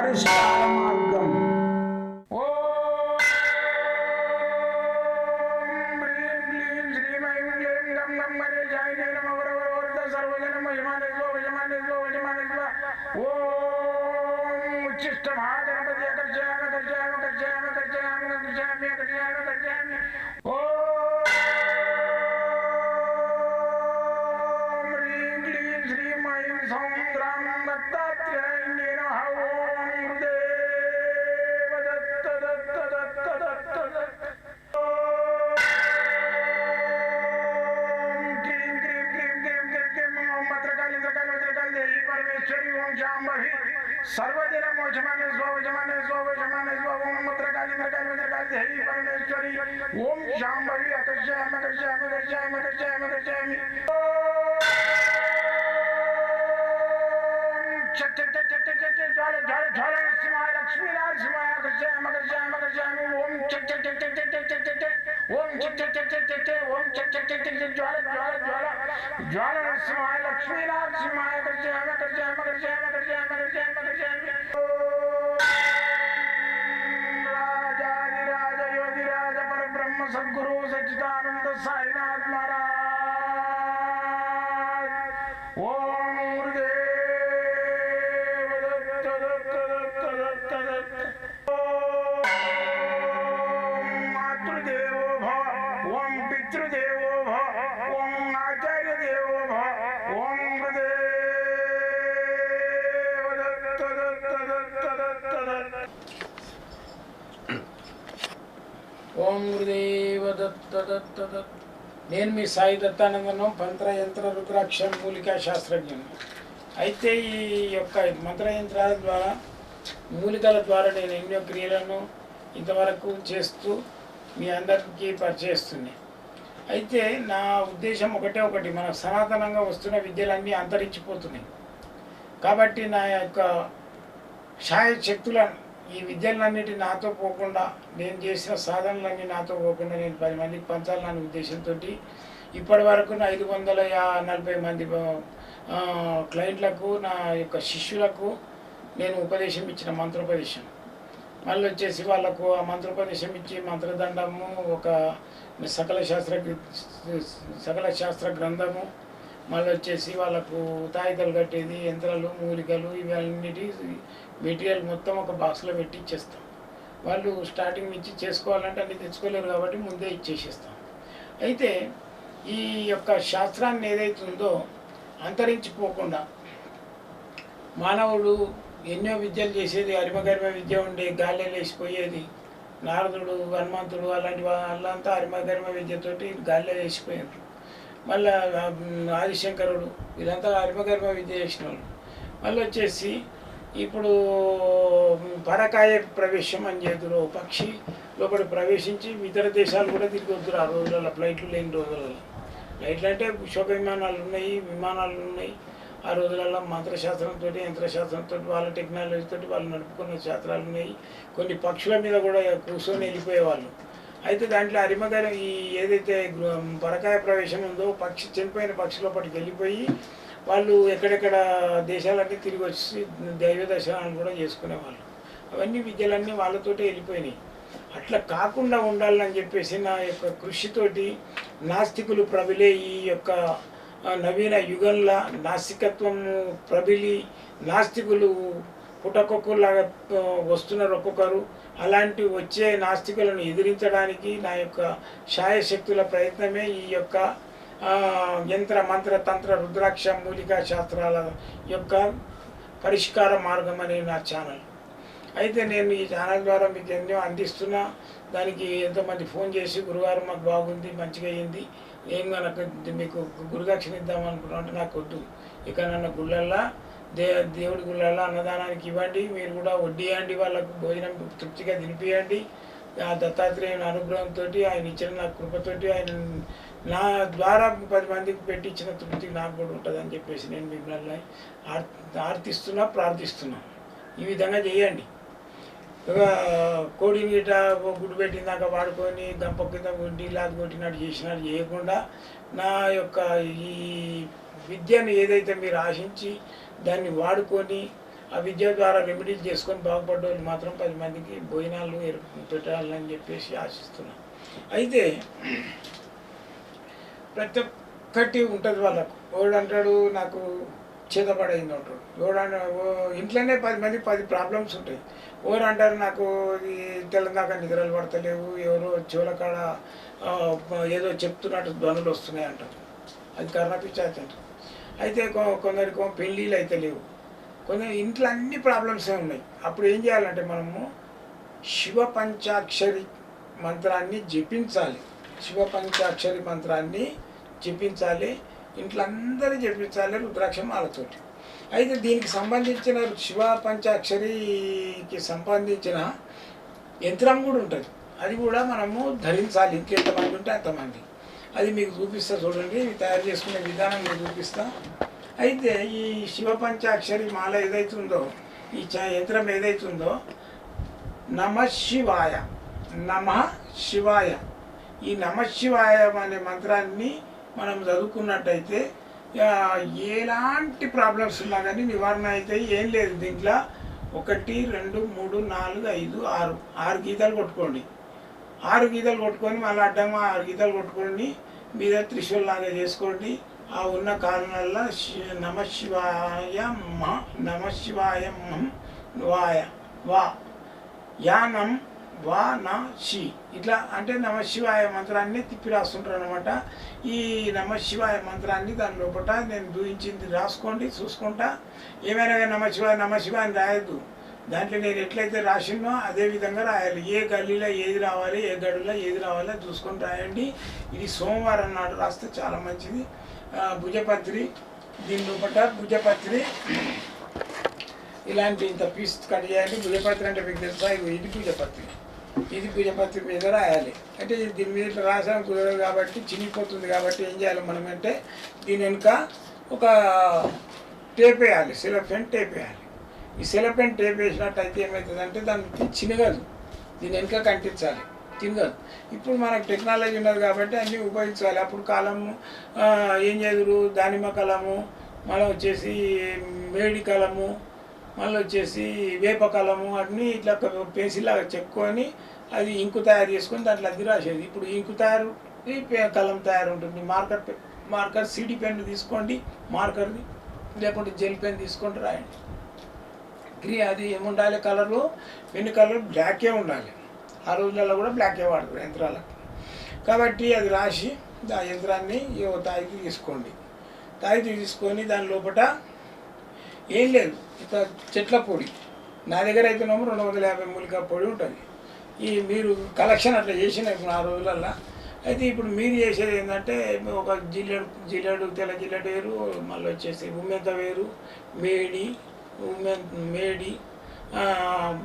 పరిష్కార మార్గం. सर्वदिन मोचमाने स्वजमाने स्वजमाने स्वम मत्रकाली मत्रकाली मत्रकाली देवी परमेश्वरी ओम शांभवी अकर्षयामि अकर्षयामि अकर्षयामि अकर्षयामि अकर्षयामि चट चट चट चट चट ज्वाल ज्वाल ज्वाल नरसिंहाय लक्ष्मी नरसिंहाय अकर्षयामि अकर्षयामि अकर्षयामि ओम चट चट चट चट चट चट चट ओम चट चट चट चट चट ओम चट चट चट चट ज्वाल ज्वाल ज्वाल ज्वाल नरसिंहाय लक्ष्मी नरसिंहाय अकर्षयामि अकर्षयामि अकर्षयामि अकर्षयामि अकर्षयामि अकर्षयामि राजाधिराज योगिराज परब्रह्म सद्गुरु सच्चिदानंद साईनाथ महाराज ओम गुरुदेव दत्त दत्त दत्त दत्त दत्त ओम मातृदेवो भव ओम पितृदेवो भव ओम आचार्य देवो भव ओम गुरुदेव दत्त दत्त दत्त दत्त दत्त ఓం గురుదేవ దత్త దత్త దత్త. నేను మీ సాయి దత్తానందను, మంత్రయంత్ర రుద్రాక్ష మూలికా శాస్త్రజ్ఞను. అయితే ఈ యొక్క మంత్రయంత్రాల ద్వారా మూలికల ద్వారా నేను ఎన్నో క్రియలను ఇంతవరకు చేస్తూ మీ అందరికీ పరిచయిస్తున్నాయి. అయితే నా ఉద్దేశం ఒకటి, మన సనాతనంగా వస్తున్న విద్యలన్నీ అంతరించిపోతున్నాయి. కాబట్టి నా యొక్క ఛాయ శక్తులను ఈ విద్యలన్నిటి నాతో పోకుండా, నేను చేసిన సాధనలన్నీ నాతో పోకుండా నేను 10 మందికి పంచాలనే ఉద్దేశంతో ఇప్పటి వరకు 540 మంది క్లయింట్లకు, నా యొక్క శిష్యులకు నేను ఉపదేశం ఇచ్చిన మంత్రోపదేశం. మళ్ళీ వచ్చేసి వాళ్ళకు ఆ మంత్రోపదేశం ఇచ్చి మంత్రదండము, ఒక సకల శాస్త్ర గ్రంథము, మళ్ళీ వచ్చేసి వాళ్ళకు తాయితలు కట్టేది, యంత్రాలు, మూలికలు, ఇవన్నిటి మెటీరియల్ మొత్తం ఒక బాక్స్లో పెట్టి ఇచ్చేస్తాం. వాళ్ళు స్టార్టింగ్ నుంచి చేసుకోవాలంటే అన్ని తెచ్చుకోలేరు కాబట్టి ముందే ఇచ్చేసేస్తాం. అయితే ఈ యొక్క శాస్త్రాన్ని ఏదైతే ఉందో అంతరించిపోకుండా మానవుడు ఎన్నో విద్యలు చేసేది, అరిమగరిమ విద్య ఉండే, గాలిలో వేసిపోయేది. నారదుడు, హనుమంతుడు అలాంటి వాళ్ళంతా అరిమగరిమ విద్యతోటి గాలిలో వేసిపోయారు. మళ్ళీ ఆదిశంకరుడు వీళ్ళంతా అరిమగరిమ విద్య చేసిన వాళ్ళు. మళ్ళీ వచ్చేసి ఇప్పుడు పరకాయ ప్రవేశం అని చేతులు, పక్షి లోపల ప్రవేశించి ఇతర దేశాలు కూడా తిరిగి వద్దురు. ఆ రోజులలో ఫ్లైట్లు లేని రోజులలో, ఫ్లైట్లు అంటే శోభ విమానాలు ఉన్నాయి, విమానాలు ఉన్నాయి. ఆ రోజులలో మంత్రశాస్త్రంతో, యంత్రశాస్త్రంతో, వాళ్ళ టెక్నాలజీతో వాళ్ళు నడుపుకున్న శాస్త్రాలు ఉన్నాయి. కొన్ని పక్షుల మీద కూడా కూర్చొని వెళ్ళిపోయేవాళ్ళు. అయితే దాంట్లో అరిమగరి ఈ ఏదైతే పరకాయ ప్రవేశం ఉందో, పక్షి చనిపోయిన పక్షి లోపలికి వెళ్ళిపోయి వాళ్ళు ఎక్కడెక్కడ దేశాలన్నీ తిరిగి వచ్చి దైవ దర్శనాలు కూడా చేసుకునేవాళ్ళు. అవన్నీ విద్యలన్నీ వాళ్ళతోటే వెళ్ళిపోయినాయి. అట్లా కాకుండా ఉండాలని చెప్పేసి నా యొక్క కృషితోటి నాస్తికులు ప్రబిలే ఈ యొక్క నవీన యుగంలో నాస్తికత్వం ప్రబిలి నాస్తికులు పుటకొక్కలాగా వస్తున్నారు ఒక్కొక్కరు. అలాంటి వచ్చే నాస్తికులను ఎదిరించడానికి నా యొక్క శాయశక్తుల ప్రయత్నమే ఈ యొక్క యంత్ర మంత్ర తంత్ర రుద్రాక్ష మూలికా శాస్త్రాల యొక్క పరిష్కార మార్గం అనే నా ఛానల్. అయితే నేను ఈ ఛానల్ ద్వారా మీకు ఎన్నో అందిస్తున్నా. దానికి ఎంతోమంది ఫోన్ చేసి గురుగారు మాకు బాగుంది, మంచిగా అయ్యింది, ఏం నాకు మీకు గురుదక్షిణ ఇద్దామనుకున్నాం అంటే నాకు వద్దు. ఇక నన్ను గుళ్ళల్లో దేవుడి గుళ్ళల్లో అన్నదానానికి ఇవ్వండి, మీరు కూడా వడ్డీయండి, వాళ్ళకు భోజనం తృప్తిగా తినిపియండి. ఆ దత్తాత్రేయుని అనుగ్రహంతో, ఆయన ఇచ్చిన నా కృపతోటి, ఆయన నా ద్వారా 10 మందికి పెట్టించిన తృప్తి నాకు కూడా ఉంటుందని చెప్పేసి నేను మిమ్మల్ని ఆర్తిస్తున్నా, ప్రార్థిస్తున్నా. ఈ విధంగా చేయండి. కోడిని గిట్ట గుడ్డు పెట్టిందాక వాడుకొని గంప కింద ఢీలాది కొట్టినట్టు చేసినట్టు చేయకుండా నా యొక్క ఈ విద్యను ఏదైతే మీరు ఆశించి దాన్ని వాడుకొని ఆ విద్య ద్వారా రెమెడీలు చేసుకొని బాగుపడ్డ వాళ్ళు మాత్రం 10 మందికి భోజనాలు పెట్టాలని చెప్పేసి ఆశిస్తున్నాను. అయితే ప్రతి ఒక్కటి ఉంటుంది వాళ్ళకు. ఎవడు అంటాడు నాకు చేతపడైంది అంటాడు, ఇంట్లోనే 10 మంది 10 ప్రాబ్లమ్స్ ఉంటాయి. ఎవరు అంటారు నాకు ఈ తెల్లదాకా నిద్రలు పడతలేవు, ఎవరో చెవుల కాడ ఏదో చెప్తున్నట్టు ధ్వనులు వస్తున్నాయి అంటారు. అది కర్ణపిచాచి అంటారు. అయితే కొందరికి పెళ్ళిళ్ళు అయితే లేవు, కొందరు ఇంట్లో అన్ని ప్రాబ్లమ్సే ఉన్నాయి. అప్పుడు ఏం చేయాలంటే మనము శివ పంచాక్షరి మంత్రాన్ని జపించాలి. శివ పంచాక్షరి మంత్రాన్ని జపించాలి, ఇంట్లో అందరూ జపించాలి రుద్రాక్ష మాలతోటి. అయితే దీనికి సంబంధించిన శివ పంచాక్షరికి సంబంధించిన యంత్రం కూడా ఉంటుంది, అది కూడా మనము ధరించాలి. ఇంట్లో ఎంతమంది ఉంటే అంతమంది. అది మీకు చూపిస్తా చూడండి, తయారు చేసుకునే విధానం మీకు చూపిస్తా. అయితే ఈ శివ పంచాక్షరి మాల ఏదైతుందో, ఈ యంత్రం ఏదైతుందో నమః శివాయ, నమః శివాయ, ఈ నమః శివాయ అనే మంత్రాన్ని మనం చదువుకున్నట్టయితే ఎలాంటి ప్రాబ్లమ్స్ ఉన్నా కానీ నివారణ అయితే ఏం లేదు. దీంట్లో 1 2 3 4 5 6 గీతలు కొట్టుకోండి. 6 గీతలు కొట్టుకొని మళ్ళీ అడ్డంగా 6 గీతలు కొట్టుకోండి, మీద త్రిశూల్ లాగా చేసుకోండి. ఆ ఉన్న కారణాల్లో నమః శివాయ నమః శివాయ వాయ వా యానం వా నా షి, ఇట్లా అంటే నమః శివాయ మంత్రాన్ని తిప్పి రాస్తుంటారు అనమాట. ఈ నమః శివాయ మంత్రాన్ని దాని లోపల నేను దూయించింది రాసుకోండి, చూసుకుంటా. ఏమైనా నమః శివాయ అని రాయద్దు, దాంట్లో నేను ఎట్లయితే రాసినో అదే విధంగా రాయాలి. ఏ గల్లీలో ఏది రావాలి, ఏ గడులో ఏది రావాలో చూసుకొని రాయండి. ఇది సోమవారం నాడు రాస్తే చాలా మంచిది. భుజపత్రి, దీని లోపల భుజపత్రి ఇలాంటి ఇంత పీస్ కట్ చేయాలి. భుజపత్రి అంటే మీకు తెలుసా, ఇది భుజపత్రి, ఇది భుజపత్రి మీద రాయాలి. అంటే దీని మీద ఇట్లా రాసాం కుదరదు కాబట్టి, చినిగిపోతుంది కాబట్టి ఏం చేయాలి మనం అంటే దీని వెనుక ఒక టేప్ వేయాలి, సెలోఫేన్ టేప్ వేయాలి. ఈ సెలోఫేన్ టేప్ వేసినట్టయితే ఏమవుతుందంటే దానికి చినగదు, దీని వెనుక కంటించాలి, తినగదు. ఇప్పుడు మనకు టెక్నాలజీ ఉన్నది కాబట్టి అన్నీ ఉపయోగించాలి. అప్పుడు కాలము ఏం చేదురు దానిమ్మ కలము, మళ్ళీ వచ్చేసి మేడి కలము, మళ్ళీ వచ్చేసి వేప కలము, అన్నీ ఇట్లా పెన్సిల్ లాగా చెప్పుకొని అది ఇంకు తయారు చేసుకొని దాంట్లో అది రాసేది. ఇప్పుడు ఇంకు తయారు కలం తయారు ఉంటుంది. మార్కర్ సిడి పెన్ తీసుకోండి, మార్కర్ది, లేకుంటే జెల్ పెన్ తీసుకొని రాయండి. అది ఏముండాలి కలరు, పెన్ కలర్ బ్లాకే ఉండాలి. ఆ రోజులలో కూడా బ్లాకే వాడతారు యంత్రాలకు. కాబట్టి అది రాసి ఆ యంత్రాన్ని తాయికి తీసుకోండి. తాయికి తీసుకొని దాని లోపల ఏం లేదు, ఇక చెట్ల పొడి, నా దగ్గర అయితేనేమో 250 మూలికా పొడి ఉంటుంది. ఈ మీరు కలెక్షన్ అట్లా చేసిన ఆ రోజులల్లో. అయితే ఇప్పుడు మీరు చేసేది ఏంటంటే ఒక జిల్లెడు తెల్ల జిల్లెడు వేరు, మళ్ళీ వచ్చేసి ఉమ్మెంత వేరు, మేడి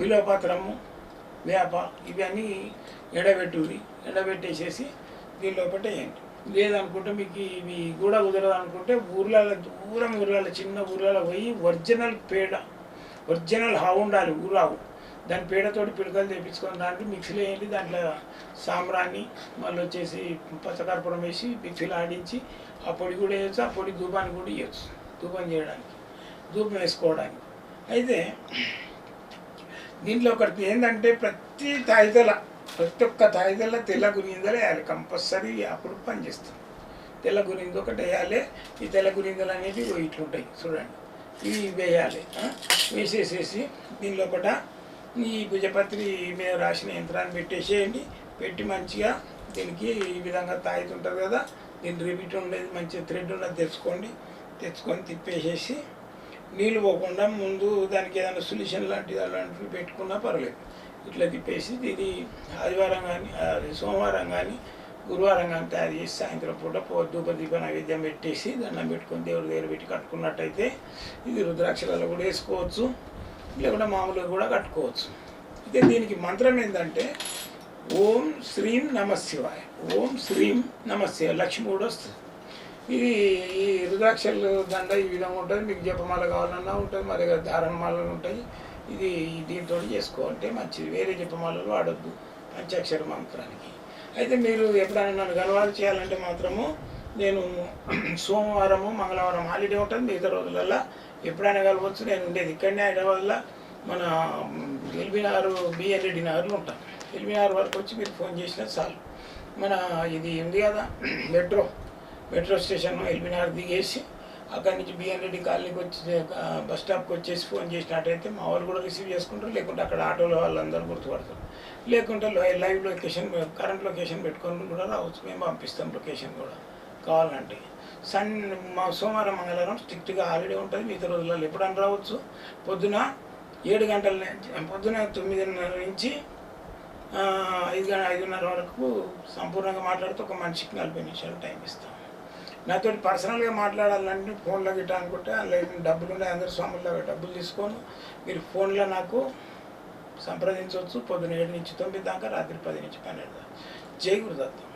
బిలోపత్రము, వేప, ఇవన్నీ ఎండబెట్టేసేసి దీని లోపల వేయండి. లేదనుకుంటే మీకు ఇవి కూడా కుదరదు అనుకుంటే ఊర్లలో చిన్న ఊర్లలో పోయి ఒరిజినల్ హావు ఉండాలి, ఊరావు. దాని పేడతోటి పిడకలు తెప్పించుకొని దాంట్లో మిక్సీలో వేయండి. దాంట్లో సాంబ్రాన్ని మళ్ళీ వచ్చేసి పచ్చకర్పూరం వేసి మిక్సీలో ఆడించి ఆ పొడి కూడా వేయచ్చు. ఆ పొడి ధూపాన్ని కూడా ఇవ్వచ్చు, ధూపం చేయడానికి, ధూపం వేసుకోవడానికి. అయితే దీంట్లో ఒకటి ఏంటంటే ప్రతి ఒక్క తాయిదల తెల్ల గురిందలు వేయాలి కంపల్సరీ, అప్పుడు పనిచేస్తుంది. తెల్ల గురింది ఒకటి వేయాలి. ఈ తెల్ల గురిందలు అనేవి ఇట్లుంటాయి చూడండి, ఇవి వేయాలి. వేసేసేసి దీని లోపల ఈ భుజపత్రి మీద రాసిన యంత్రాన్ని పెట్టేసేయండి. పెట్టి మంచిగా దీనికి ఈ విధంగా తాయితు ఉంటుంది కదా, దీని రిపీట్ ఉండేది మంచిగా థ్రెడ్ ఉన్నది తెచ్చుకొని తిప్పేసేసి నీళ్ళు పోకుండా ముందు దానికి ఏదైనా సొల్యూషన్ అలాంటివి పెట్టుకున్నా పర్లేదు. ఇట్లా తిప్పేసి ఇది ఆదివారం కానీ సోమవారం కానీ గురువారం కానీ తయారు చేసి సాయంత్రం పూట ధూప దీప నైవేద్యం పెట్టేసి దండం పెట్టుకొని దేవుడి దగ్గర పెట్టి కట్టుకున్నట్టయితే ఇది రుద్రాక్షరాలు కూడా వేసుకోవచ్చు, లేకుంటే మామూలుగా కూడా కట్టుకోవచ్చు. అయితే దీనికి మంత్రం ఏంటంటే ఓం శ్రీం నమః శివాయ, ఓం శ్రీం నమః శివాయ, లక్ష్మి కూడా వస్తుంది. ఇది ఈ రుద్రాక్షలు దండ ఈ విధంగా ఉంటుంది. మీకు జపమాల కావాలన్నా ఉంటుంది, మా దగ్గర దారణమాలలు ఉంటాయి. ఇది దీంతో చేసుకోవాలంటే మంచిది, వేరే జపమాలలు వాడద్దు పంచాక్షర మంత్రానికి. అయితే మీరు ఎప్పుడైనా నన్ను గలవాలు చేయాలంటే మాత్రము నేను సోమవారము మంగళవారం హాలిడే ఉంటుంది, మిగతా రోజులల్లో ఎప్పుడైనా కలవచ్చు. నేను ఉండేది ఇక్కడనే హైదరాబాద్లో మన ఎల్బీనగర్ బిఎన్ రెడ్డి నగర్లో ఉంటాను. ఎల్బీనగర్ వరకు వచ్చి మీరు ఫోన్ చేసినా చాలు. మన ఇది ఉంది కదా మెట్రో స్టేషన్ ఎల్బీనగర్ దిగేసి అక్కడి నుంచి బిఎన్ రెడ్డి కాలనీకి వచ్చి బస్ స్టాప్కి వచ్చేసి ఫోన్ చేసినట్టయితే మా వాళ్ళు కూడా రిసీవ్ చేసుకుంటారు. లేకుంటే అక్కడ ఆటోలో వాళ్ళందరూ గుర్తుపడతారు. లేకుంటే లైవ్ లొకేషన్ కరెంట్ లొకేషన్ పెట్టుకొని కూడా రావచ్చు. మేము పంపిస్తాం లొకేషన్ కూడా కావాలంటే. మా సోమవారం మంగళవారం స్ట్రిక్ట్గా హాలిడే ఉంటుంది. మిగతా రోజులలో ఎప్పుడైనా రావచ్చు. పొద్దున 7 గంటల నుంచి పొద్దున 9:30 నుంచి 5:30 వరకు సంపూర్ణంగా మాట్లాడుతూ ఒక మనిషికి 40 నిమిషాలు టైం ఇస్తాం. నాతో పర్సనల్గా మాట్లాడాలంటే ఫోన్లో గిట్ట అనుకుంటే అందులో డబ్బులు ఉన్నాయి. అందరు స్వాముల్లో డబ్బులు తీసుకొని మీరు ఫోన్లో నాకు సంప్రదించవచ్చు. పొద్దున 7 నుంచి 9 దాకా, రాత్రి 10 నుంచి 12 దాకా. జై గురుదత్తం.